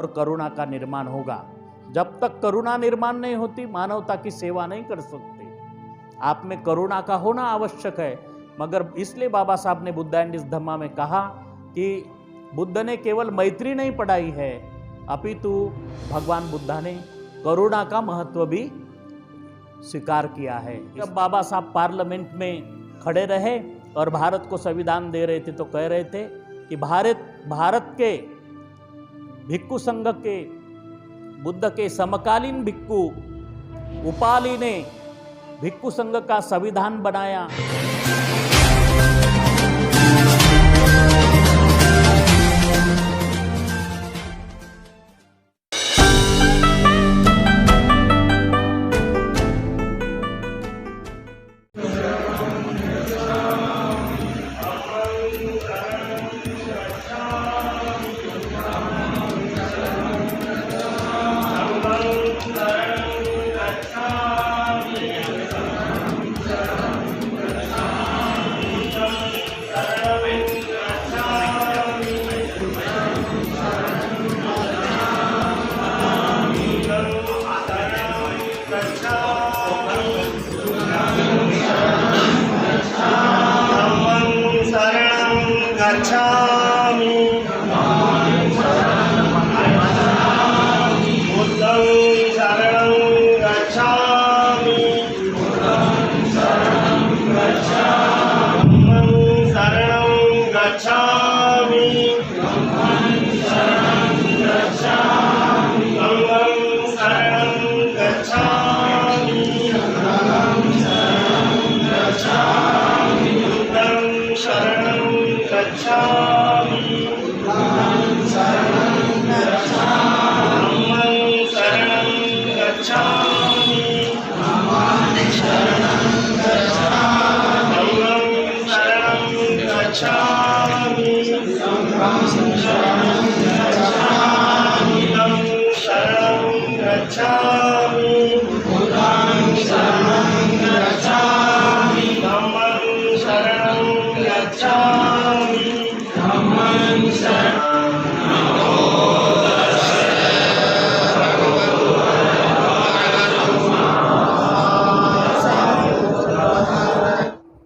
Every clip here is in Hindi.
और करुणा का निर्माण होगा। जब तक करुणा निर्माण नहीं होती, मानवता की सेवा नहीं कर सकते। आप में करुणा का होना आवश्यक है, मगर इसलिए बाबा साहब ने बुद्धा एंड हिज धम्मा में कहा कि बुद्ध ने केवल मैत्री नहीं पढ़ाई है, अपितु भगवान बुद्धा ने करुणा का महत्व भी स्वीकार किया है। जब बाबा साहब पार्लियामेंट में खड़े रहे और भारत को संविधान दे रहे थे तो कह रहे थे कि भारत के भिक्खु संघ के बुद्ध के समकालीन भिक्खु उपाली ने भिक्खु संघ का संविधान बनाया।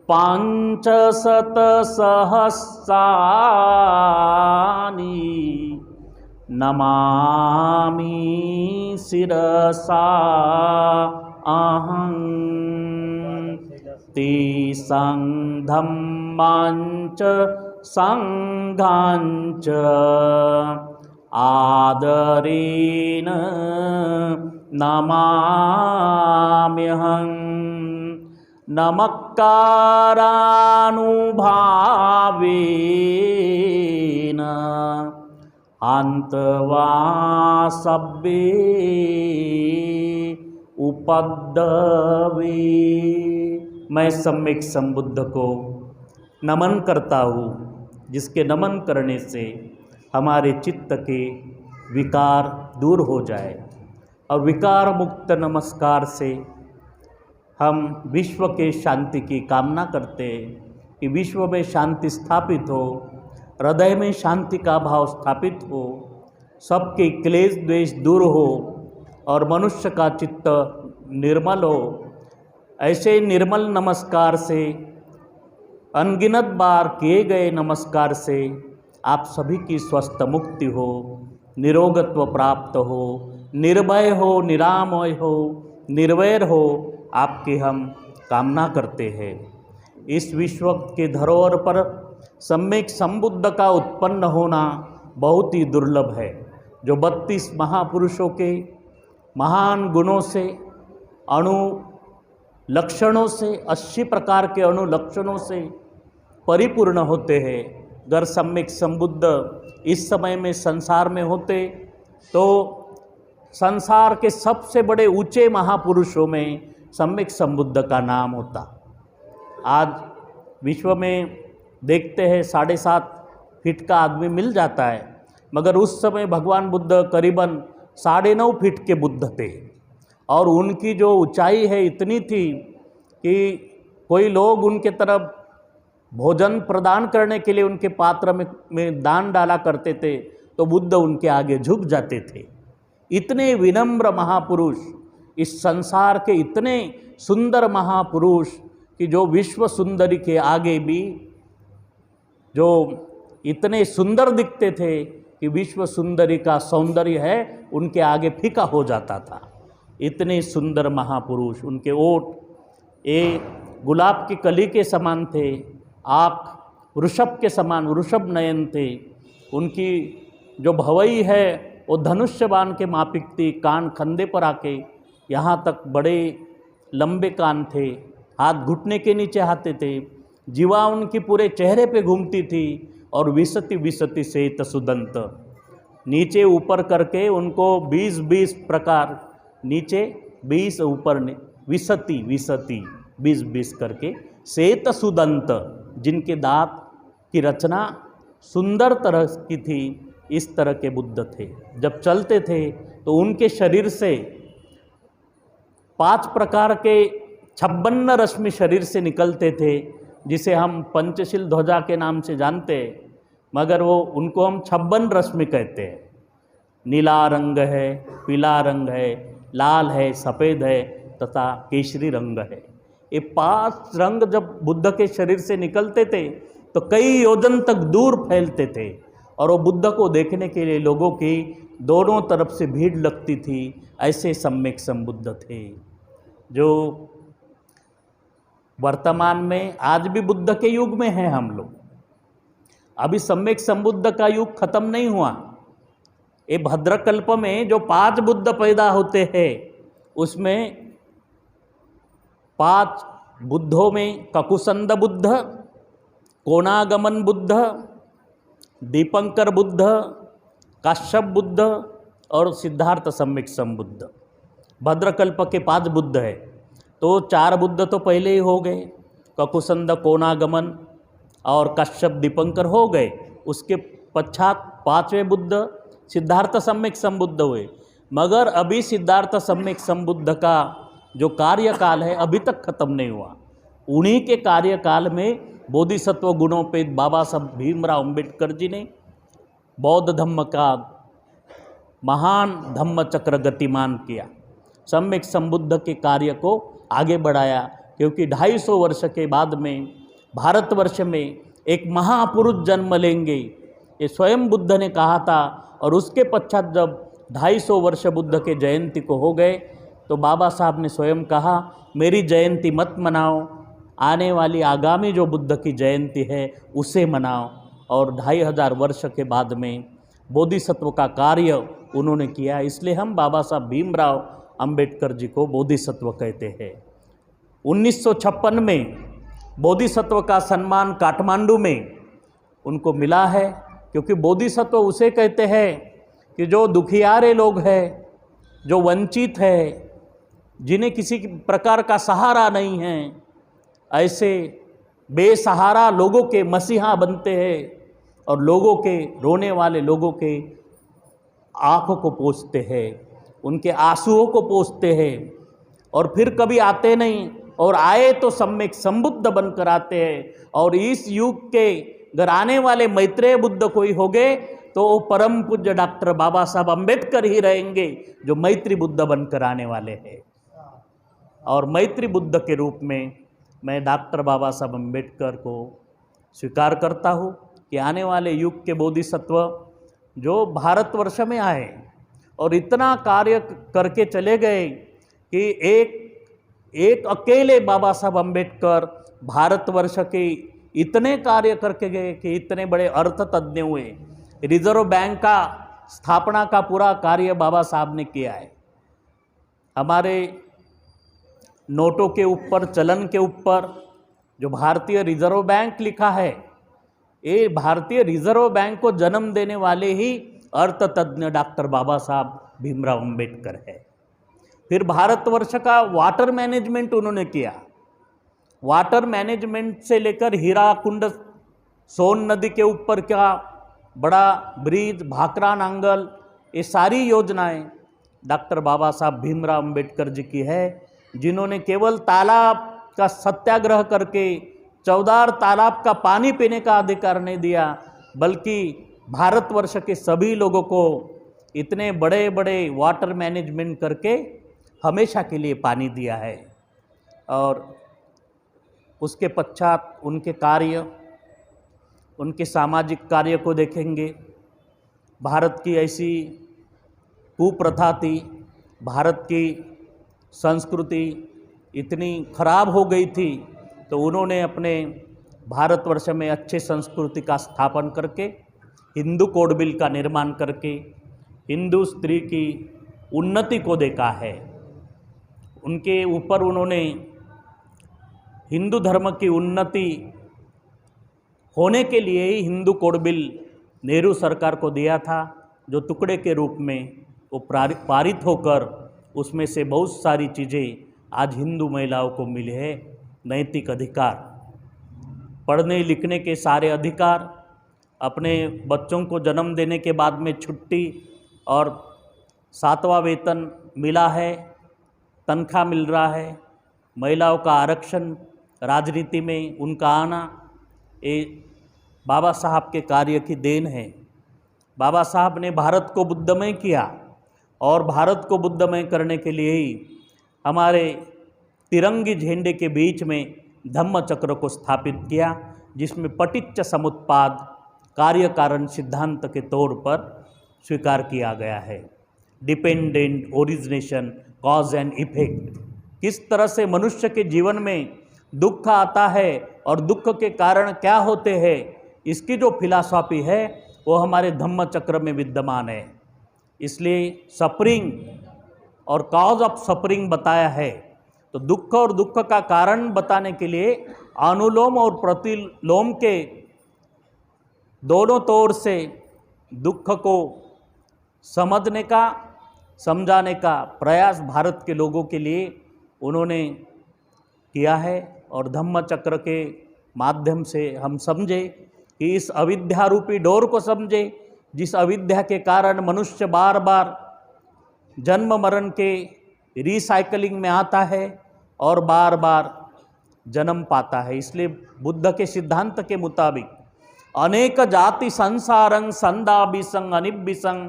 पांचशत सहस्राणि नमामि शिरसा अहं ते धम्मांच संघांच आदरेण नमाम्यहम् नमक्कारानुभावेन अंतवा सब्बे उपद्रवे। मैं सम्यक संबुद्ध को नमन करता हूँ, जिसके नमन करने से हमारे चित्त के विकार दूर हो जाए, और विकार मुक्त नमस्कार से हम विश्व के शांति की कामना करते हैं कि विश्व में शांति स्थापित हो, हृदय में शांति का भाव स्थापित हो, सबके क्लेश द्वेष दूर हो और मनुष्य का चित्त निर्मल हो। ऐसे निर्मल नमस्कार से, अनगिनत बार किए गए नमस्कार से आप सभी की स्वस्थ मुक्ति हो, निरोगत्व प्राप्त हो, निर्भय हो, निरामय हो, निर्वैर हो, आपकी हम कामना करते हैं। इस विश्व के धरोहर पर सम्यक संबुद्ध का उत्पन्न होना बहुत ही दुर्लभ है, जो 32 महापुरुषों के महान गुणों से, अणु लक्षणों से, 80 प्रकार के अणु लक्षणों से परिपूर्ण होते हैं। अगर सम्यक संबुद्ध इस समय में संसार में होते तो संसार के सबसे बड़े ऊंचे महापुरुषों में सम्यक संबुद्ध का नाम होता। आज विश्व में देखते हैं 7.5 फीट का आदमी मिल जाता है, मगर उस समय भगवान बुद्ध करीबन 9.5 फीट के बुद्ध थे, और उनकी जो ऊंचाई है इतनी थी कि कोई लोग उनके तरफ भोजन प्रदान करने के लिए उनके पात्र में दान डाला करते थे, तो बुद्ध उनके आगे झुक जाते थे। इतने विनम्र महापुरुष, इस संसार के इतने सुंदर महापुरुष कि जो विश्व सुंदरी के आगे भी जो इतने सुंदर दिखते थे कि विश्व सुंदरी का सौंदर्य है उनके आगे फीका हो जाता था। इतने सुंदर महापुरुष, उनके ओठ गुलाब की कली के समान थे, आँख वृषभ के समान वृषभ नयन थे, उनकी जो भवई है वो धनुष्य बाण के मापिक थी, कान कंधे पर आके यहाँ तक बड़े लंबे कान थे, हाथ घुटने के नीचे आते थे, जीवा उनकी पूरे चेहरे पे घूमती थी और विसति विसति सेत सुदंत, नीचे ऊपर करके उनको 20-20 प्रकार, नीचे 20 ऊपर विसति विसति 20-20 करके सेत सुदंत, जिनके दांत की रचना सुंदर तरह की थी, इस तरह के बुद्ध थे। जब चलते थे तो उनके शरीर से 5 प्रकार के 56 रश्मि शरीर से निकलते थे, जिसे हम पंचशील ध्वजा के नाम से जानते हैं, मगर वो उनको हम 56 रश्मि कहते हैं। नीला रंग है, पीला रंग है, लाल है, सफ़ेद है तथा केसरी रंग है। ये 5 रंग जब बुद्ध के शरीर से निकलते थे तो कई योजन तक दूर फैलते थे, और वो बुद्ध को देखने के लिए लोगों की दोनों तरफ से भीड़ लगती थी। ऐसे सम्यक संबुद्ध थे, जो वर्तमान में आज भी बुद्ध के युग में हैं हम लोग। अभी सम्यक संबुद्ध का युग खत्म नहीं हुआ। ये भद्रकल्प में जो 5 बुद्ध पैदा होते हैं, उसमें 5 बुद्धों में ककुसंद बुद्ध, कोणागमन बुद्ध, दीपंकर बुद्ध, काश्यप बुद्ध और सिद्धार्थ सम्यक संबुद्ध, भद्रकल्प के 5 बुद्ध है। तो 4 बुद्ध तो पहले ही हो गए, ककुसंद, कोणागमन और काश्यप दीपंकर हो गए। उसके पश्चात 5वें बुद्ध सिद्धार्थ सम्यक संबुद्ध हुए। मगर अभी सिद्धार्थ सम्यक संबुद्ध का जो कार्यकाल है अभी तक खत्म नहीं हुआ। उन्हीं के कार्यकाल में बोधिसत्व गुणों पे बाबा साहब भीमराव अंबेडकर जी ने बौद्ध धम्म का महान धम्म चक्र गतिमान किया, सम्यक संबुद्ध के कार्य को आगे बढ़ाया। क्योंकि 250 वर्ष के बाद में भारतवर्ष में एक महापुरुष जन्म लेंगे, ये स्वयं बुद्ध ने कहा था। और उसके पश्चात जब 250 वर्ष बुद्ध के जयंती को हो गए तो बाबा साहब ने स्वयं कहा, मेरी जयंती मत मनाओ, आने वाली आगामी जो बुद्ध की जयंती है उसे मनाओ। और 2500 वर्ष के बाद में बोधिसत्व का कार्य उन्होंने किया। इसलिए हम बाबा साहब भीमराव अंबेडकर जी को बोधिसत्व कहते हैं। 1956 में बोधिसत्व का सम्मान काठमांडू में उनको मिला है, क्योंकि बोधिसत्व उसे कहते हैं कि जो दुखियारे लोग हैं, जो वंचित है, जिन्हें किसी प्रकार का सहारा नहीं है, ऐसे बेसहारा लोगों के मसीहा बनते हैं और लोगों के रोने वाले लोगों के आँखों को पोंछते हैं, उनके आंसुओं को पोंछते हैं, और फिर कभी आते नहीं, और आए तो सम्यक संबुद्ध बनकर आते हैं। और इस युग के अगर आने वाले मैत्रेय बुद्ध कोई हो गए तो वो परम पूज्य डॉक्टर बाबा साहब अंबेडकर ही रहेंगे, जो मैत्री बुद्ध बनकर आने वाले हैं। और मैत्री बुद्ध के रूप में मैं डॉक्टर बाबा साहब अंबेडकर को स्वीकार करता हूँ कि आने वाले युग के बोधिसत्व जो भारतवर्ष में आए और इतना कार्य करके चले गए कि एक अकेले बाबा साहब अंबेडकर भारतवर्ष के इतने कार्य करके गए कि इतने बड़े अर्थतज्ञ हुए। रिजर्व बैंक का स्थापना का पूरा कार्य बाबा साहब ने किया है। हमारे नोटों के ऊपर, चलन के ऊपर जो भारतीय रिजर्व बैंक लिखा है, ये भारतीय रिजर्व बैंक को जन्म देने वाले ही अर्थतज्ञ डॉक्टर बाबा साहब भीमराव अंबेडकर है। फिर भारतवर्ष का वाटर मैनेजमेंट उन्होंने किया। वाटर मैनेजमेंट से लेकर हीराकुंड, सोन नदी के ऊपर का बड़ा ब्रिज, भाखरा नांगल, ये सारी योजनाएं डॉक्टर बाबा साहब भीमराव अंबेडकर जी की है, जिन्होंने केवल तालाब का सत्याग्रह करके 14 तालाब का पानी पीने का अधिकार नहीं दिया, बल्कि भारतवर्ष के सभी लोगों को इतने बड़े बड़े वाटर मैनेजमेंट करके हमेशा के लिए पानी दिया है। और उसके पश्चात उनके कार्य, उनके सामाजिक कार्य को देखेंगे। भारत की ऐसी कुप्रथा थी, भारत की संस्कृति इतनी खराब हो गई थी, तो उन्होंने अपने भारतवर्ष में अच्छे संस्कृति का स्थापन करके हिंदू कोड बिल का निर्माण करके हिंदू स्त्री की उन्नति को देखा है। उनके ऊपर उन्होंने हिंदू धर्म की उन्नति होने के लिए ही हिंदू कोड बिल नेहरू सरकार को दिया था, जो टुकड़े के रूप में वो पारित होकर उसमें से बहुत सारी चीज़ें आज हिंदू महिलाओं को मिले हैं। नैतिक अधिकार, पढ़ने लिखने के सारे अधिकार, अपने बच्चों को जन्म देने के बाद में छुट्टी और 7वां वेतन मिला है, तनख्वाह मिल रहा है, महिलाओं का आरक्षण, राजनीति में उनका आना, ये बाबा साहब के कार्य की देन है। बाबा साहब ने भारत को बुद्धमय किया और भारत को बुद्धमय करने के लिए ही हमारे तिरंगी झंडे के बीच में धम्म चक्र को स्थापित किया, जिसमें पटिच्च समुत्पाद कार्य कारण सिद्धांत के तौर पर स्वीकार किया गया है। Dependent origination, cause and effect, किस तरह से मनुष्य के जीवन में दुख आता है और दुख के कारण क्या होते हैं, इसकी जो फिलॉसफी है वो हमारे धम्म चक्र में विद्यमान है। इसलिए सफरिंग और कॉज ऑफ सफरिंग बताया है। तो दुख और दुख का कारण बताने के लिए अनुलोम और प्रतिलोम के दोनों तौर से दुख को समझने का, समझाने का प्रयास भारत के लोगों के लिए उन्होंने किया है। और धम्म चक्र के माध्यम से हम समझे कि इस अविद्या रूपी डोर को समझे, जिस अविद्या के कारण मनुष्य बार बार जन्म मरण के रिसाइकलिंग में आता है और बार बार जन्म पाता है। इसलिए बुद्ध के सिद्धांत के मुताबिक अनेक जाति संसारं संदाबिसं अनिबिसं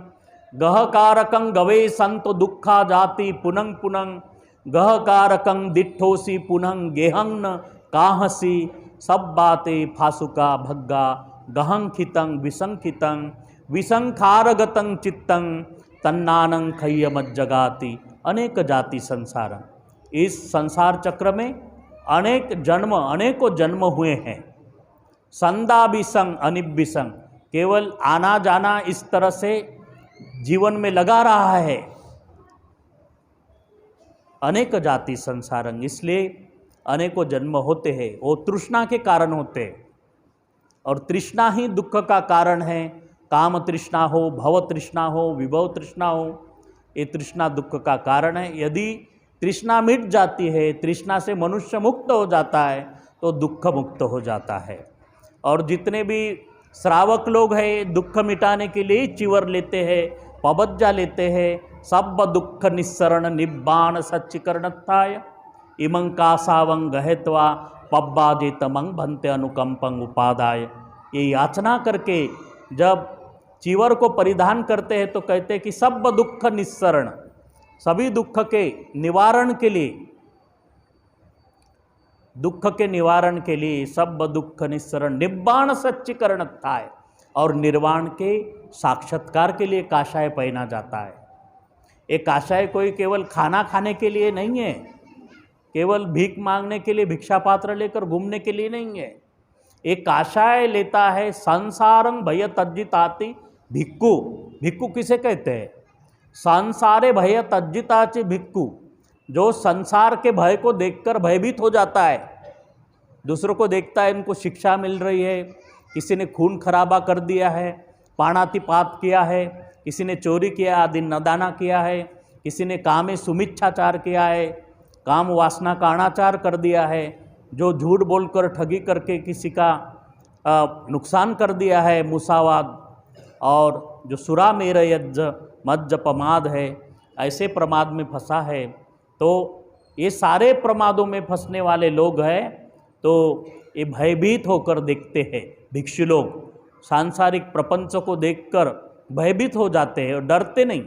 गहकारकं गवे संतो दुखा जाति पुनंग पुनंग गहकारकं दिठोसी पुनंग गेहंग न काहसी सब बातें फासुका भग्गा गहंखितं विसंखितं विसंखारगतं चित्तं तन्नानं खय्यमज्जगाति अनेक जाति संसार। इस संसार चक्र में अनेकों जन्म हुए हैं। संदाबिसंग अनिबिसंग, केवल आना जाना इस तरह से जीवन में लगा रहा है। अनेक जाति संसारंग, इसलिए अनेकों जन्म होते हैं, वो तृष्णा के कारण होते हैं और तृष्णा ही दुख का कारण है। काम तृष्णा हो, भव तृष्णा हो, विभव तृष्णा हो, ये तृष्णा दुख का कारण है। यदि तृष्णा मिट जाती है, तृष्णा से मनुष्य मुक्त हो जाता है, तो दुख मुक्त हो जाता है। और जितने भी श्रावक लोग हैं दुख मिटाने के लिए चिवर लेते हैं, पबज्जा लेते हैं, सब दुख निस्सरण निब्बाण सच्चिकरणत्थाय इमं कासावं गहत्वा पब्बाजेतमं भन्ते अनुकंपं उपादाय। ये याचना करके जब चिवर को परिधान करते हैं तो कहते हैं कि सब दुख निस्सरण, सभी दुख के निवारण के लिए, दुख के निवारण के लिए सब दुख निस्सरण निब्बाण सच्चिकरणत्थाय, और निर्वाण के साक्षात्कार के लिए काषाय पहना जाता है। ये काषाय कोई केवल खाना खाने के लिए नहीं है, केवल भीख मांगने के लिए, भिक्षा पात्र लेकर घूमने के लिए नहीं है। एक काषाय लेता है संसारं भय तज्जिताति भिक्खु। भिक्खु किसे कहते हैं? संसारे भय तज्जिताति भिक्खु, जो संसार के भय को देखकर भयभीत हो जाता है। दूसरों को देखता है इनको शिक्षा मिल रही है, किसी ने खून खराबा कर दिया है, पाणातिपात किया है, किसी ने चोरी किया, आदि नदाना किया है, किसी ने कामे सुमिच्छाचार किया है, काम वासना का अनाचार कर दिया है, जो झूठ बोलकर ठगी करके किसी का नुकसान कर दिया है, मुसावाद, और जो सुरा मेरा यज्ञ मज्ज प्रमाद है, ऐसे प्रमाद में फंसा है। तो ये सारे प्रमादों में फंसने वाले लोग हैं, तो ये भयभीत होकर देखते हैं भिक्षु लोग। सांसारिक प्रपंच को देखकर भयभीत हो जाते हैं और डरते नहीं।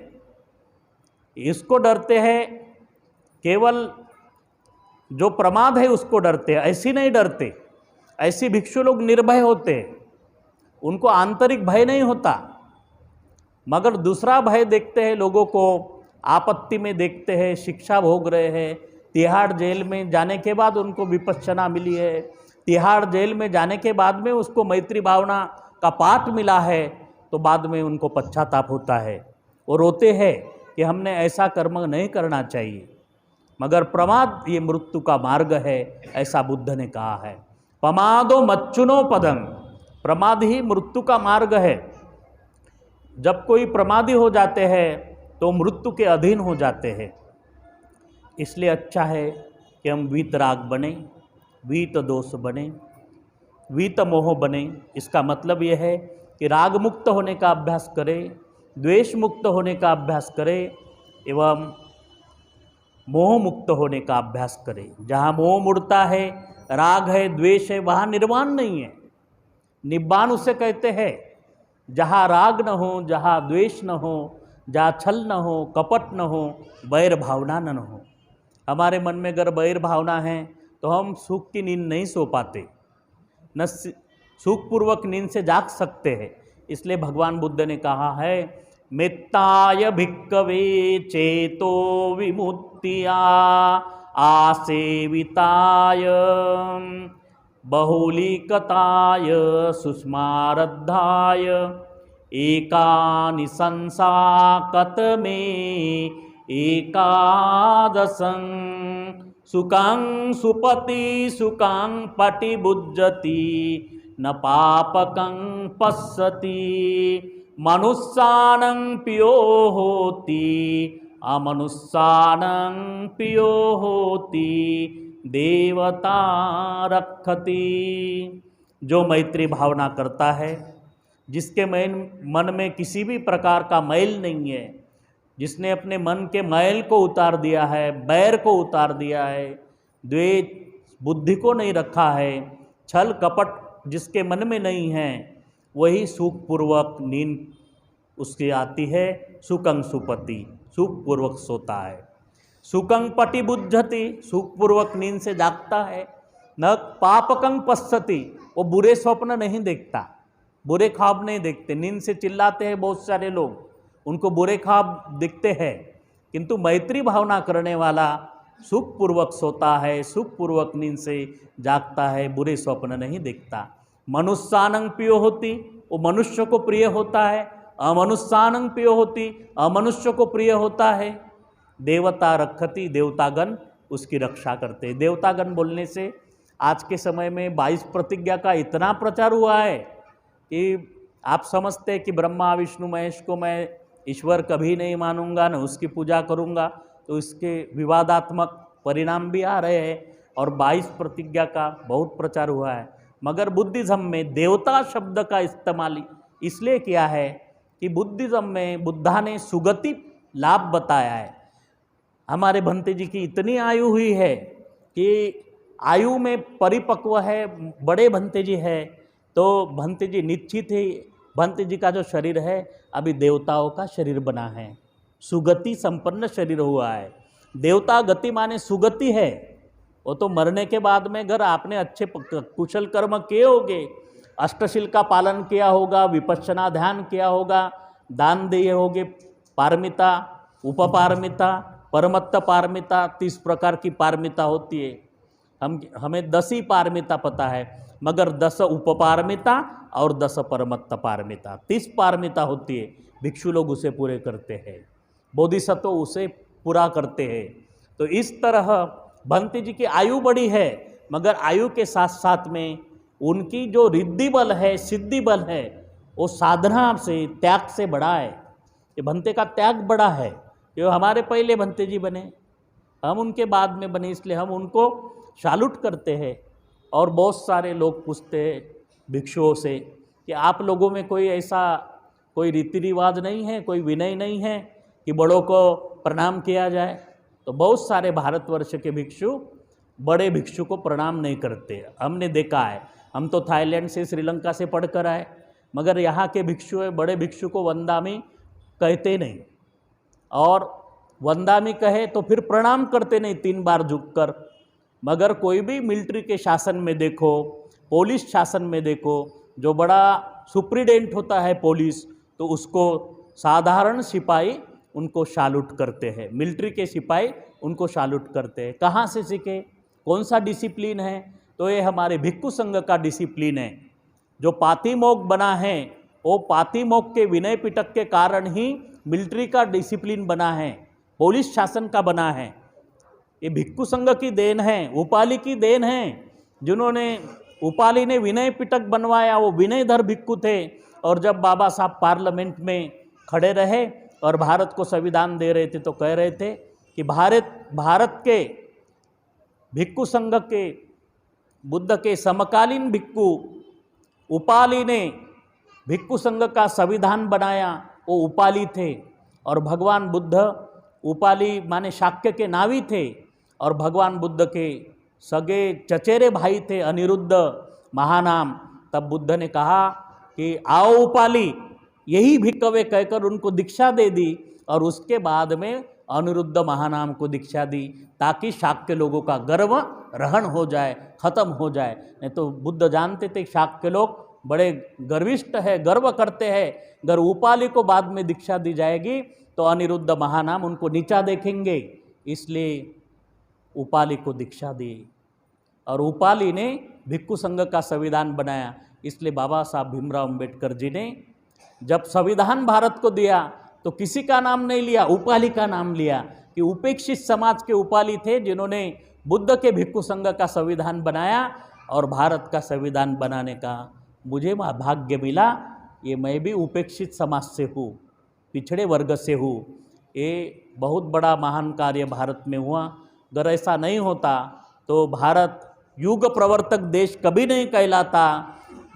इसको डरते हैं, केवल जो प्रमाद है उसको डरते हैं, ऐसी नहीं डरते। ऐसी भिक्षु लोग निर्भय होते हैं, उनको आंतरिक भय नहीं होता, मगर दूसरा भय देखते हैं। लोगों को आपत्ति में देखते हैं, शिक्षा भोग रहे हैं। तिहाड़ जेल में जाने के बाद उनको विपश्यना मिली है, तिहाड़ जेल में जाने के बाद में उसको मैत्री भावना का पाठ मिला है, तो बाद में उनको पश्चाताप होता है, वो रोते हैं कि हमने ऐसा कर्म नहीं करना चाहिए। मगर प्रमाद ये मृत्यु का मार्ग है, ऐसा बुद्ध ने कहा है। पमादो मच्चुनो पदम, प्रमाद ही मृत्यु का मार्ग है। जब कोई प्रमादी हो जाते हैं तो मृत्यु के अधीन हो जाते हैं। इसलिए अच्छा है कि हम वीतराग बने, वीत दोष बने, वीत मोह बने। इसका मतलब यह है कि राग मुक्त होने का अभ्यास करें, द्वेष मुक्त होने का अभ्यास करें एवं मोह मुक्त होने का अभ्यास करें। जहाँ मोह मुड़ता है, राग है, द्वेष है, वहाँ निर्वाण नहीं है। निब्बान उसे कहते हैं जहाँ राग न हो, जहाँ द्वेष न हो, जहाँ छल न हो, कपट न हो, बैर भावना न हो। हमारे मन में अगर बैर भावना है तो हम सुख की नींद नहीं सो पाते, न सुखपूर्वक नींद से जाग सकते हैं। इसलिए भगवान बुद्ध ने कहा है, मित्ताय भिक्कवे चेतो विमुक्तिया आसेविताय बहुलीकताय सुष्मारद्धाय एकानिशंसा कतमे एकादशं सुखं सुपति सुखं पटिबुज्जति न पापकं पश्यति मनुष्यानं पियो होति अमनुष्यानं पियो होति देवता रक्षति। जो मैत्री भावना करता है, जिसके मन में किसी भी प्रकार का मैल नहीं है, जिसने अपने मन के मैल को उतार दिया है, बैर को उतार दिया है, द्वेष बुद्धि को नहीं रखा है, छल कपट जिसके मन में नहीं है, वही सुखपूर्वक नींद उसकी आती है। सुखं सुपति, सुखपूर्वक सोता है। सुखं पटि बुद्धति, सुखपूर्वक नींद से जागता है। न पापकं पश्यति, वो बुरे स्वप्न नहीं देखता, बुरे ख्वाब नहीं देखते। नींद से चिल्लाते हैं बहुत सारे लोग, उनको बुरे ख्वाब दिखते हैं, किंतु मैत्री भावना करने वाला सुखपूर्वक सोता है, सुखपूर्वक नींद से जागता है, बुरे स्वप्न नहीं देखता। मनुष्यानं प्रियो होती, वो मनुष्य को प्रिय होता है। अमनुष्यानं प्रियो होती, अमनुष्य को प्रिय होता है। देवता रक्षति, देवतागण उसकी रक्षा करते हैं। देवतागण बोलने से आज के समय में 22 प्रतिज्ञा का इतना प्रचार हुआ है कि आप समझते हैं कि ब्रह्मा विष्णु महेश को मैं ईश्वर कभी नहीं मानूंगा, न उसकी पूजा करूंगा, तो इसके विवादात्मक परिणाम भी आ रहे हैं और 22 प्रतिज्ञा का बहुत प्रचार हुआ है। मगर बुद्धिज़्म में देवता शब्द का इस्तेमाल इसलिए किया है कि बुद्धिज़्म में बुद्धा ने सुगति लाभ बताया है। हमारे भंते जी की इतनी आयु हुई है कि आयु में परिपक्व है, बड़े भंते जी है, तो भंते जी निश्चित ही भंते जी का जो शरीर है अभी देवताओं का शरीर बना है, सुगति संपन्न शरीर हुआ है। देवता गति माने सुगति है। वो तो मरने के बाद में अगर आपने अच्छे कुशल कर्म किए होंगे, अष्टशील का पालन किया होगा, विपश्यना ध्यान किया होगा, दान दिए होंगे, पारमिता, उपपारमिता, परमत्त पारमिता, 30 प्रकार की पारमिता होती है। हमें 10 ही पारमिता पता है, मगर 10 उपपारमिता और 10 परमत्त पारमिता, 30 पारमिता होती है। भिक्षु लोग उसे पूरे करते हैं, बोधिसत्व उसे पूरा करते हैं। तो इस तरह भंते जी की आयु बड़ी है, मगर आयु के साथ साथ में उनकी जो रिद्धि बल है, सिद्धि बल है, वो साधना से, त्याग से बड़ा है। ये भंते का त्याग बड़ा है। ये हमारे पहले भंते जी बने, हम उनके बाद में बने, इसलिए हम उनको सैल्यूट करते हैं। और बहुत सारे लोग पूछते हैं भिक्षुओं से कि आप लोगों में कोई ऐसा कोई रीति रिवाज नहीं है, कोई विनय नहीं है कि बड़ों को प्रणाम किया जाए? तो बहुत सारे भारतवर्ष के भिक्षु बड़े भिक्षु को प्रणाम नहीं करते। हमने देखा है, हम तो थाईलैंड से, श्रीलंका से पढ़कर आए, मगर यहाँ के भिक्षु बड़े भिक्षु को वंदामी कहते नहीं, और वंदामी कहे तो फिर प्रणाम करते नहीं 3 बार झुककर। मगर कोई भी मिलिट्री के शासन में देखो, पुलिस शासन में देखो, जो बड़ा सुप्रीडेंट होता है पुलिस, तो उसको साधारण सिपाही उनको सैल्यूट करते हैं, मिलिट्री के सिपाही उनको सैल्यूट करते हैं। कहाँ से सीखे, कौन सा डिसिप्लिन है? तो ये हमारे भिक्षु संघ का डिसिप्लिन है। जो पातिमोक्ष बना है, वो पातिमोक्ष के विनय पिटक के कारण ही मिलिट्री का डिसिप्लिन बना है, पुलिस शासन का बना है। ये भिक्षु संघ की देन है, उपाली की देन है। जिन्होंने उपाली ने विनय पिटक बनवाया, वो विनयधर भिक्षु थे। और जब बाबा साहब पार्लियामेंट में खड़े रहे और भारत को संविधान दे रहे थे, तो कह रहे थे कि भारत के भिक्षु संघ के बुद्ध के समकालीन भिक्षु उपाली ने भिक्षु संघ का संविधान बनाया, वो उपाली थे। और भगवान बुद्ध, उपाली माने शाक्य के नावी थे, और भगवान बुद्ध के सगे चचेरे भाई थे अनिरुद्ध महानाम। तब बुद्ध ने कहा कि आओ उपाली, यही भिक्खवे कहकर उनको दीक्षा दे दी, और उसके बाद में अनिरुद्ध महानाम को दीक्षा दी, ताकि शाक्य लोगों का गर्व रहन हो जाए, खत्म हो जाए। नहीं तो बुद्ध जानते थे शाक्य लोग बड़े गर्विष्ठ है, गर्व करते हैं। अगर उपाली को बाद में दीक्षा दी जाएगी तो अनिरुद्ध महानाम उनको नीचा देखेंगे, इसलिए उपाली को दीक्षा दी। और उपाली ने भिक्षु संघ का संविधान बनाया। इसलिए बाबा साहब भीमराव अंबेडकर जी ने जब संविधान भारत को दिया तो किसी का नाम नहीं लिया, उपाली का नाम लिया, कि उपेक्षित समाज के उपाली थे जिन्होंने बुद्ध के भिक्षु संघ का संविधान बनाया। और भारत का संविधान बनाने का मुझे भाग्य मिला। ये मैं भी उपेक्षित समाज से हूँ, पिछड़े वर्ग से हूँ। ये बहुत बड़ा महान कार्य भारत में हुआ। अगर ऐसा नहीं होता तो भारत युग प्रवर्तक देश कभी नहीं कहलाता।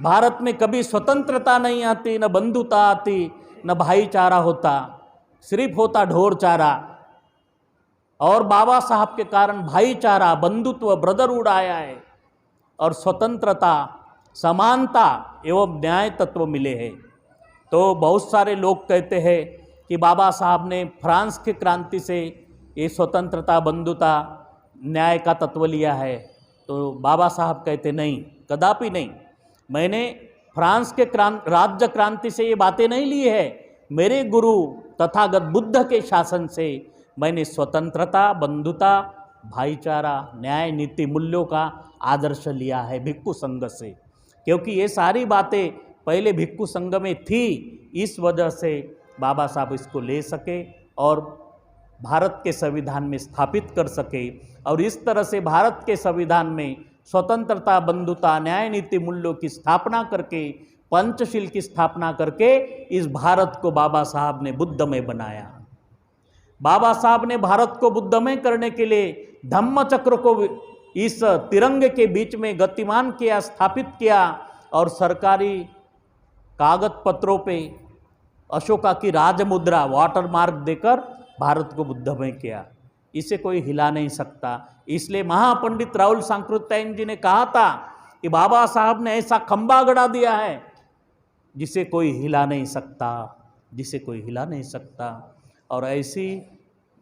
भारत में कभी स्वतंत्रता नहीं आती, न बंधुता आती, न भाईचारा होता, सिर्फ होता ढोर चारा। और बाबा साहब के कारण भाईचारा, बंधुत्व, ब्रदरहुड आया है, और स्वतंत्रता, समानता एवं न्याय तत्व मिले हैं। तो बहुत सारे लोग कहते हैं कि बाबा साहब ने फ्रांस की क्रांति से ये स्वतंत्रता, बंधुता, न्याय का तत्व लिया है। तो बाबा साहब कहते नहीं, कदापि नहीं। मैंने फ्रांस के राज्य क्रांति से ये बातें नहीं ली है। मेरे गुरु तथागत बुद्ध के शासन से मैंने स्वतंत्रता, बंधुता, भाईचारा, न्याय, नीति, मूल्यों का आदर्श लिया है भिक्षु संघ से। क्योंकि ये सारी बातें पहले भिक्षु संघ में थी, इस वजह से बाबा साहब इसको ले सके और भारत के संविधान में स्थापित कर सके। और इस तरह से भारत के संविधान में स्वतंत्रता, बंधुता, न्याय, नीति, मूल्यों की स्थापना करके, पंचशील की स्थापना करके इस भारत को बाबा साहब ने बुद्धमय बनाया। बाबा साहब ने भारत को बुद्धमय करने के लिए धम्म चक्र को इस तिरंगे के बीच में गतिमान किया, स्थापित किया, और सरकारी कागज पत्रों पे अशोका की राजमुद्रा, वाटर मार्क देकर भारत को बुद्धमय किया। इसे कोई हिला नहीं सकता। इसलिए महापंडित राहुल सांकृत्यायन जी ने कहा था कि बाबा साहब ने ऐसा खंबा गड़ा दिया है जिसे कोई हिला नहीं सकता, जिसे कोई हिला नहीं सकता। और ऐसी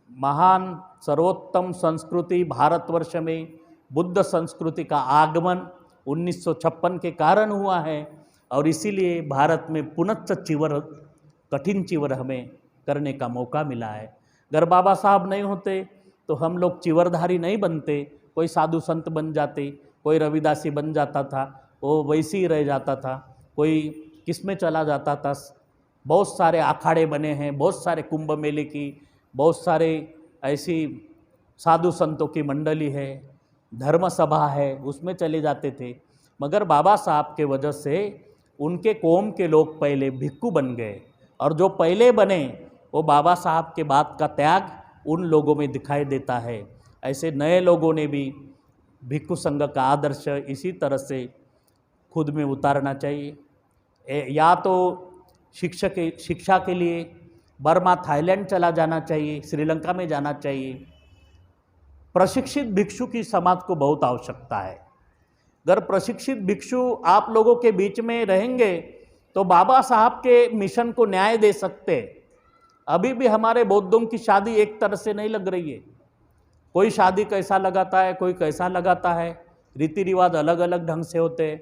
महान सर्वोत्तम संस्कृति भारतवर्ष में बुद्ध संस्कृति का आगमन 1956 के कारण हुआ है। और इसीलिए भारत में पुनश्च चिवर, कठिन चिवर हमें करने का मौका मिला है। अगर बाबा साहब नहीं होते तो हम लोग चिवरधारी नहीं बनते। कोई साधु संत बन जाते, कोई रविदासी बन जाता था, वो वैसे ही रह जाता था, कोई किस में चला जाता था। बहुत सारे अखाड़े बने हैं, बहुत सारे कुंभ मेले की, बहुत सारे ऐसी साधु संतों की मंडली है, धर्म सभा है, उसमें चले जाते थे। मगर बाबा साहब के वजह से उनके कौम के लोग पहले भिक्षु बन गए, और जो पहले बने वो बाबा साहब के बाद का त्याग उन लोगों में दिखाई देता है। ऐसे नए लोगों ने भी भिक्षु संघ का आदर्श इसी तरह से खुद में उतारना चाहिए। या तो शिक्षा के लिए बर्मा, थाईलैंड चला जाना चाहिए, श्रीलंका में जाना चाहिए। प्रशिक्षित भिक्षु की समाज को बहुत आवश्यकता है। अगर प्रशिक्षित भिक्षु आप लोगों के बीच में रहेंगे तो बाबा साहब के मिशन को न्याय दे सकते। अभी भी हमारे बौद्धों की शादी एक तरह से नहीं लग रही है। कोई शादी कैसा लगाता है, कोई कैसा लगाता है, रीति रिवाज अलग अलग ढंग से होते हैं।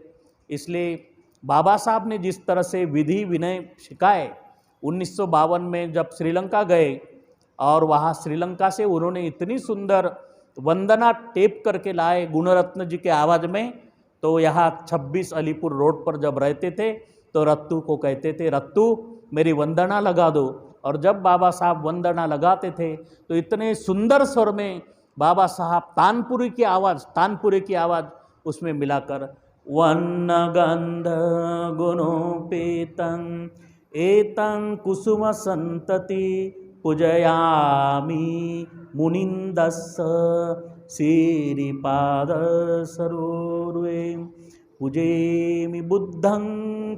इसलिए बाबा साहब ने जिस तरह से विधि विनय सिखाए 1952 में जब श्रीलंका गए, और वहाँ श्रीलंका से उन्होंने इतनी सुंदर वंदना टेप करके लाए गुणरत्न जी के आवाज़ में। तो यहाँ 26 अलीपुर रोड पर जब रहते थे तो रत्तू को कहते थे, रत्तू मेरी वंदना लगा दो। और जब बाबा साहब वंदना लगाते थे तो इतने सुंदर स्वर में बाबा साहब तानपुरी की आवाज़ उसमें मिलाकर वन्न गंध गुणोपेतं एतं कुसुम संतति पूजयामि मुनिन्दस्स श्रीपाद सरोरुहे पूजेमि बुद्धं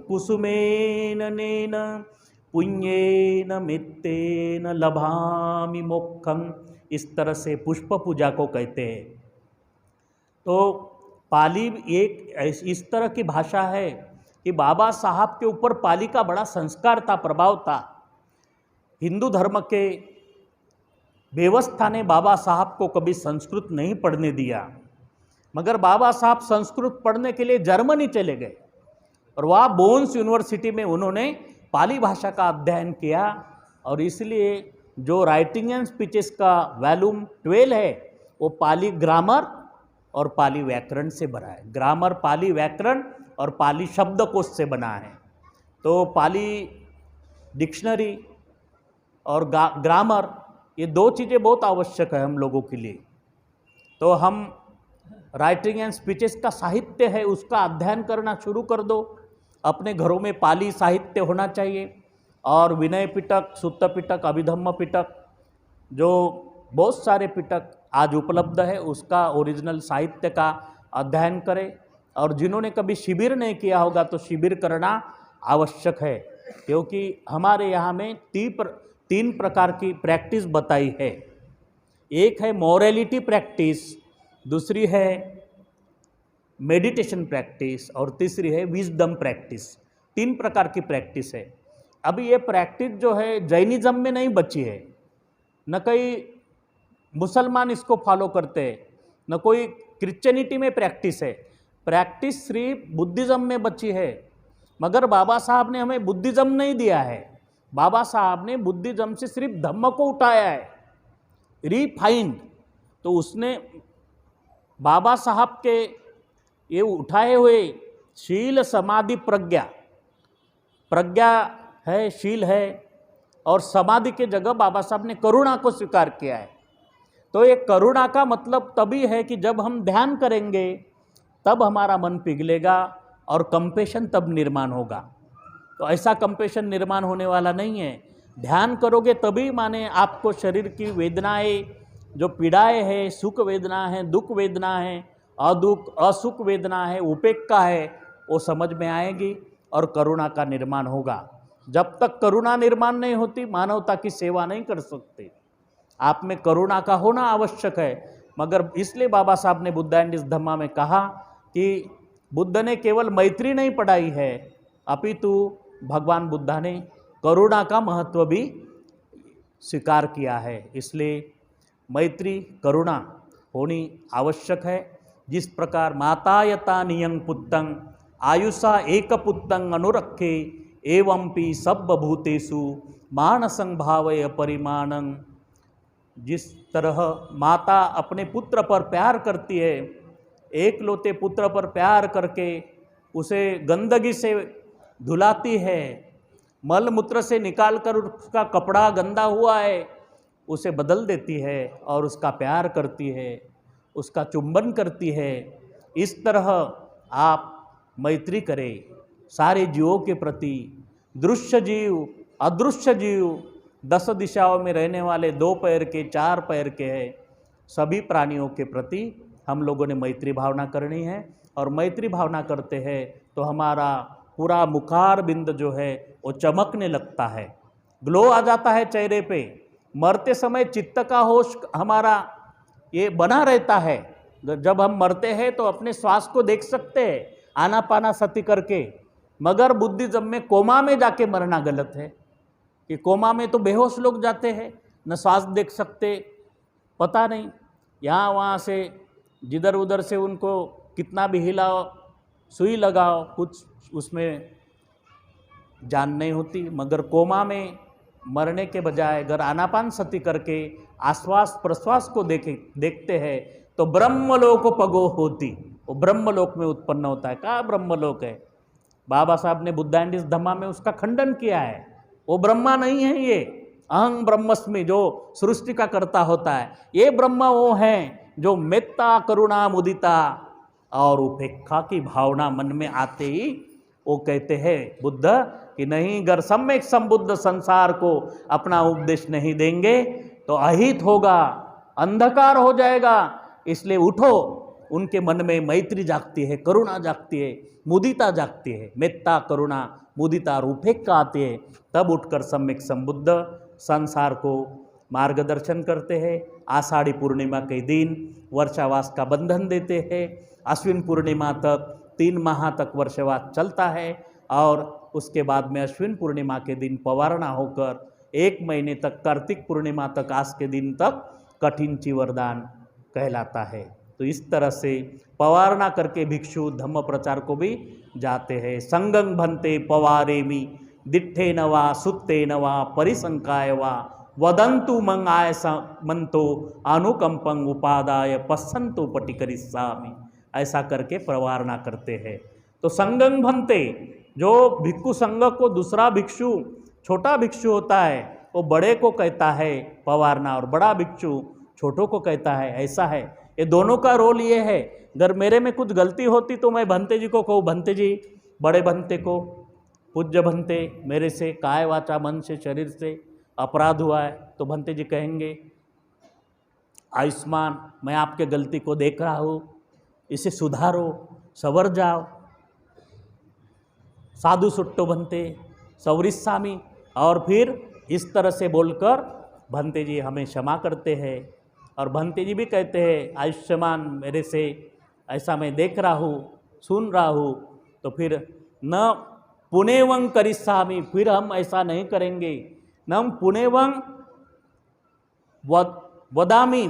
कुसुमेन नेन पुण्येन मित्तेन लभामि मोक्षं। इस तरह से पुष्प पूजा को कहते हैं। तो पाली एक इस तरह की भाषा है कि बाबा साहब के ऊपर पाली का बड़ा संस्कार था, प्रभाव था। हिंदू धर्म के व्यवस्था ने बाबा साहब को कभी संस्कृत नहीं पढ़ने दिया, मगर बाबा साहब संस्कृत पढ़ने के लिए जर्मनी चले गए और वहाँ बोन्स यूनिवर्सिटी में उन्होंने पाली भाषा का अध्ययन किया। और इसलिए जो राइटिंग एंड स्पीचेस का वॉल्यूम 12 है वो पाली ग्रामर और पाली व्याकरण से बना है। ग्रामर पाली व्याकरण और पाली शब्दकोश से बना है। तो पाली डिक्शनरी और ग्रामर, ये दो चीज़ें बहुत आवश्यक है हम लोगों के लिए। तो हम राइटिंग एंड स्पीचेस का साहित्य है उसका अध्ययन करना शुरू कर दो। अपने घरों में पाली साहित्य होना चाहिए। और विनय पिटक, सुत्त पिटक, अभिधम्म पिटक, जो बहुत सारे पिटक आज उपलब्ध है, उसका ओरिजिनल साहित्य का अध्ययन करें। और जिन्होंने कभी शिविर नहीं किया होगा तो शिविर करना आवश्यक है, क्योंकि हमारे यहाँ में 3 प्रकार की प्रैक्टिस बताई है। एक है मोरालिटी प्रैक्टिस, दूसरी है मेडिटेशन प्रैक्टिस और तीसरी है विजडम प्रैक्टिस। 3 प्रकार की प्रैक्टिस है। अभी ये प्रैक्टिस जो है जैनिज़्म में नहीं बची है, न कोई मुसलमान इसको फॉलो करते हैं, न कोई क्रिश्चियनिटी में प्रैक्टिस है। प्रैक्टिस सिर्फ बुद्धिज़्म में बची है। मगर बाबा साहब ने हमें बुद्धिज़्म नहीं दिया है। बाबा साहब ने बुद्धिज़्म से सिर्फ धम्म को उठाया है, रिफाइंड। तो उसने बाबा साहब के ये उठाए हुए शील समाधि प्रज्ञा है, शील है, और समाधि के जगह बाबा साहब ने करुणा को स्वीकार किया है। तो ये करुणा का मतलब तभी है कि जब हम ध्यान करेंगे तब हमारा मन पिघलेगा और कंपेशन तब निर्माण होगा। तो ऐसा कंपेशन निर्माण होने वाला नहीं है। ध्यान करोगे तभी माने आपको शरीर की वेदनाएं, जो पीड़ाएं हैं, सुख वेदना है, दुख वेदना है, असुख वेदना है, उपेक्षा है, वो समझ में आएगी और करुणा का निर्माण होगा। जब तक करुणा निर्माण नहीं होती मानवता की सेवा नहीं कर सकते। आप में करुणा का होना आवश्यक है। मगर इसलिए बाबा साहब ने बुद्धा एंड हिज धम्मा में कहा कि बुद्ध ने केवल मैत्री नहीं पढ़ाई है, अपितु भगवान बुद्धा ने करुणा का महत्व भी स्वीकार किया है। इसलिए मैत्री करुणा होनी आवश्यक है। जिस प्रकार माता यता नियं पुत्तं आयुषा एक पुत्तं अनुरखे एवंपि सर्वभूतेषु मानसं भावय परिमाणं। जिस तरह माता अपने पुत्र पर प्यार करती है, एकलौते पुत्र पर प्यार करके उसे गंदगी से धुलाती है, मल मूत्र से निकालकर उसका कपड़ा गंदा हुआ है उसे बदल देती है और उसका प्यार करती है, उसका चुंबन करती है। इस तरह आप मैत्री करें सारे जीवों के प्रति। दृश्य जीव, अदृश्य जीव, 10 दिशाओं में रहने वाले 2 पैर के, 4 पैर के हैं, सभी प्राणियों के प्रति हम लोगों ने मैत्री भावना करनी है। और मैत्री भावना करते हैं तो हमारा पूरा मुखार बिंद जो है वो चमकने लगता है, ग्लो आ जाता है चेहरे पे। मरते समय चित्त का होश हमारा ये बना रहता है। जब हम मरते हैं तो अपने श्वास को देख सकते हैं आनापाना सती करके, मगर बुद्धिज्म में कोमा में जाके मरना गलत है, कि कोमा में तो बेहोश लोग जाते हैं, न श्वास देख सकते, पता नहीं यहाँ वहाँ से जिधर उधर से उनको कितना भी हिलाओ, सुई लगाओ, कुछ उसमें जान नहीं होती। मगर कोमा में मरने के बजाय अगर आनापान सती करके आश्वास प्रश्वास को देखते हैं तो ब्रह्मलोक पगो होती, वो ब्रह्मलोक में उत्पन्न होता है। कहाँ ब्रह्मलोक है? बाबा साहब ने बुद्धांडिस धम्मा में उसका खंडन किया है। वो ब्रह्मा नहीं है, ये अहं ब्रह्मस्मि जो सृष्टि का कर्ता होता है, ये ब्रह्मा वो है जो मेत्ता करुणा मुदिता और उपेक्षा की भावना मन में आते ही वो कहते हैं बुद्ध कि नहीं, अगर सम्यक संबुद्ध संसार को अपना उपदेश नहीं देंगे तो अहित होगा, अंधकार हो जाएगा। इसलिए उठो। उनके मन में मैत्री जागती है, करुणा जागती है, मुदिता जागती है, मेत्ता करुणा मुदिता और उपेक्षा आती है। तब उठकर सम्यक संबुद्ध संसार को मार्गदर्शन करते हैं। आषाढ़ी पूर्णिमा के दिन वर्षावास का बंधन देते हैं। अश्विन पूर्णिमा तक 3 माह तक वर्षावास चलता है और उसके बाद में अश्विन पूर्णिमा के दिन पवारणा होकर 1 महीने तक कार्तिक पूर्णिमा तक आज के दिन तक कठिन चिवरदान कहलाता है। तो इस तरह से पवारणा करके भिक्षु धम्म प्रचार को भी जाते हैं। संगं भन्ते पवारेमि दिट्ठे नवा सुत्ते नवा परिसंकाय वा वदंतु मंगाय मंतो अनुकंपं उपादाय पस्संतो पटिकरिष्यामि, ऐसा करके पवारणा करते हैं। तो संगं भन्ते, जो भिक्षु संघ को दूसरा भिक्षु छोटा भिक्षु होता है वो बड़े को कहता है पवारना, और बड़ा भिक्षु छोटों को कहता है, ऐसा है। ये दोनों का रोल ये है, अगर मेरे में कुछ गलती होती तो मैं भंते जी को कहूँ, भंते जी, बड़े भंते को, पूज्य भंते, मेरे से काय वाचा मन से शरीर से अपराध हुआ है, तो भंते जी कहेंगे आयुष्मान, मैं आपके गलती को देख रहा हूँ, इसे सुधारो, सवर जाओ। साधु सुट्टो भंते सवरिस्सामी, और फिर इस तरह से बोलकर भंते जी हमें क्षमा करते हैं। और भंते जी भी कहते हैं आयुष्मान, मेरे से ऐसा मैं देख रहा हूँ, सुन रहा हूँ, तो फिर न पुनेवं करिष्यामि, फिर हम ऐसा नहीं करेंगे, न हम पुनेवं वदामि,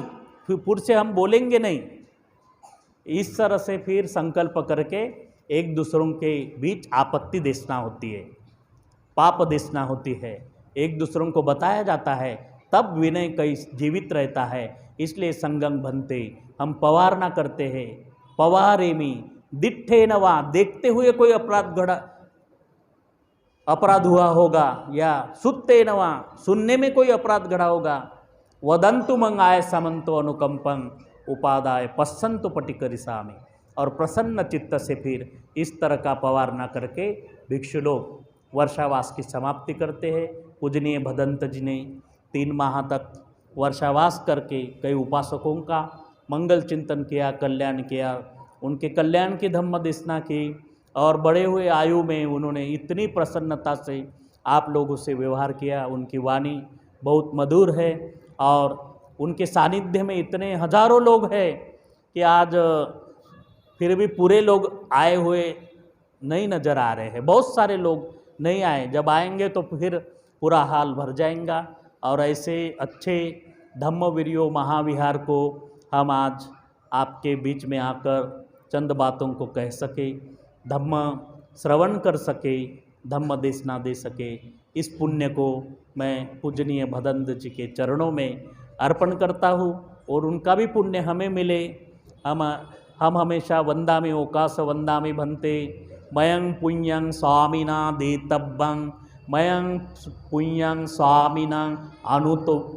फिर से हम बोलेंगे नहीं। इस तरह से फिर संकल्प करके एक दूसरों के बीच आपत्ति देशना होती है, पाप देशना होती है, एक दूसरों को बताया जाता है, तब विनय कई जीवित रहता है। इसलिए संगं भन्ते, हम पवारना करते हैं। पवारेमि दिट्ठे नवा, देखते हुए कोई अपराध हुआ होगा, या सुत्ते नवा, सुनने में कोई अपराध घड़ा होगा, वदंतु मंगाय समंतो अनुकंपं उपादाय पस्संतो पटिकरिष्यामि, और प्रसन्न चित्त से फिर इस तरह का पवारना करके भिक्षु लोग वर्षावास की समाप्ति करते हैं। पूजनीय भदंत जी ने 3 माह तक वर्षावास करके कई उपासकों का मंगल चिंतन किया, कल्याण किया, उनके कल्याण की धम्म देशना की, और बड़े हुए आयु में उन्होंने इतनी प्रसन्नता से आप लोगों से व्यवहार किया। उनकी वाणी बहुत मधुर है और उनके सानिध्य में इतने हजारों लोग हैं कि आज फिर भी पूरे लोग आए हुए नहीं नज़र आ रहे हैं, बहुत सारे लोग नहीं आए, जब आएंगे तो फिर पूरा हाल भर जाएगा। और ऐसे अच्छे धम्मवीर्यो महाविहार को हम आज आपके बीच में आकर चंद बातों को कह सके, धम्म श्रवण कर सके, धम्म देशना दे सके, इस पुण्य को मैं पूजनीय भदंत जी के चरणों में अर्पण करता हूँ और उनका भी पुण्य हमें मिले। हम हमेशा वंदामि ओकाश वंदामि भन्ते मयं पुण्यं स्वामिना देतव्यं, मयं पुण्यं स्वामिना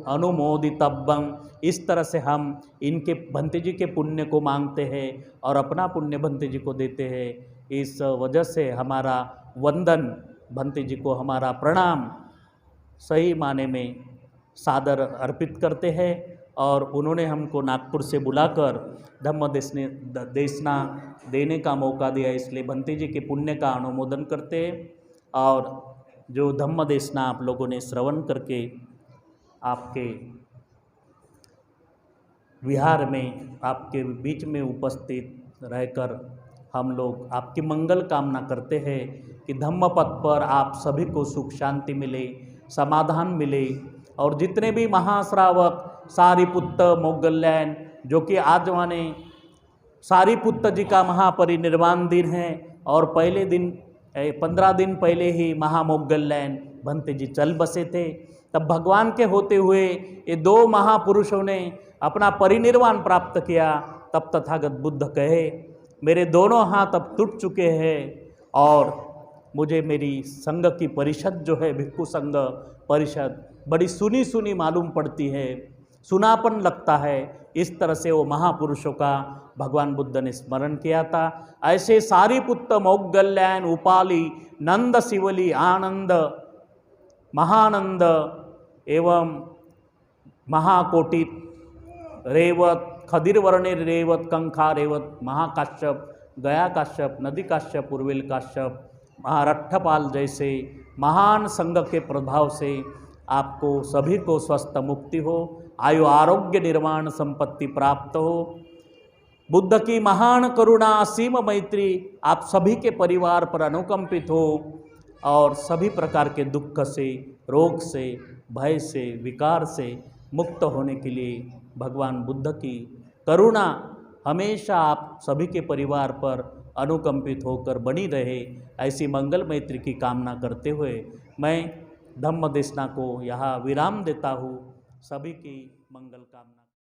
अनुमोदितव्यं। इस तरह से हम इनके भंते जी के पुण्य को मांगते हैं और अपना पुण्य भंते जी को देते हैं। इस वजह से हमारा वंदन भंते जी को, हमारा प्रणाम सही माने में सादर अर्पित करते हैं। और उन्होंने हमको नागपुर से बुलाकर धम्म देशना देने का मौका दिया, इसलिए भंते जी के पुण्य का अनुमोदन करते हैं। और जो धम्म देशना आप लोगों ने श्रवण करके आपके विहार में, आपके बीच में उपस्थित रहकर हम लोग आपकी मंगल कामना करते हैं कि धम्म पथ पर आप सभी को सुख शांति मिले, समाधान मिले। और जितने भी महाश्रावक सारिपुत्त मोगल्लैन, जो कि आज माने सारिपुत्त जी का महापरिनिर्वाण दिन है, और पहले दिन 15 दिन पहले ही महामोगल्लैन भंते जी चल बसे थे। तब भगवान के होते हुए ये दो महापुरुषों ने अपना परिनिर्वाण प्राप्त किया। तब तथागत बुद्ध कहे, मेरे दोनों हाथ अब टूट चुके हैं और मुझे मेरी संघ की परिषद जो है, भिक्षु संघ परिषद, बड़ी सुनी सुनी मालूम पड़ती है, सुनापन लगता है। इस तरह से वो महापुरुषों का भगवान बुद्ध ने स्मरण किया था। ऐसे सारिपुत्त मोगल्लैन उपाली नंद शिवली आनंद महानंद एवं महाकोटित रेवत खदिर वर्णे रेवत कंखा रेवत महाकाश्यप गया काश्यप नदी काश्यप उर्विल काश्यप महारट्ठपाल जैसे महान संघ के प्रभाव से आपको सभी को स्वस्थ मुक्ति हो, आयु आरोग्य निर्वाण संपत्ति प्राप्त हो। बुद्ध की महान करुणा असीम मैत्री आप सभी के परिवार पर अनुकंपित हो और सभी प्रकार के दुख से, रोग से, भय से, विकार से मुक्त होने के लिए भगवान बुद्ध की करुणा हमेशा आप सभी के परिवार पर अनुकंपित होकर बनी रहे, ऐसी मंगल मैत्री की कामना करते हुए मैं धम्म देशना को यहाँ विराम देता हूँ। सभी की मंगल कामना।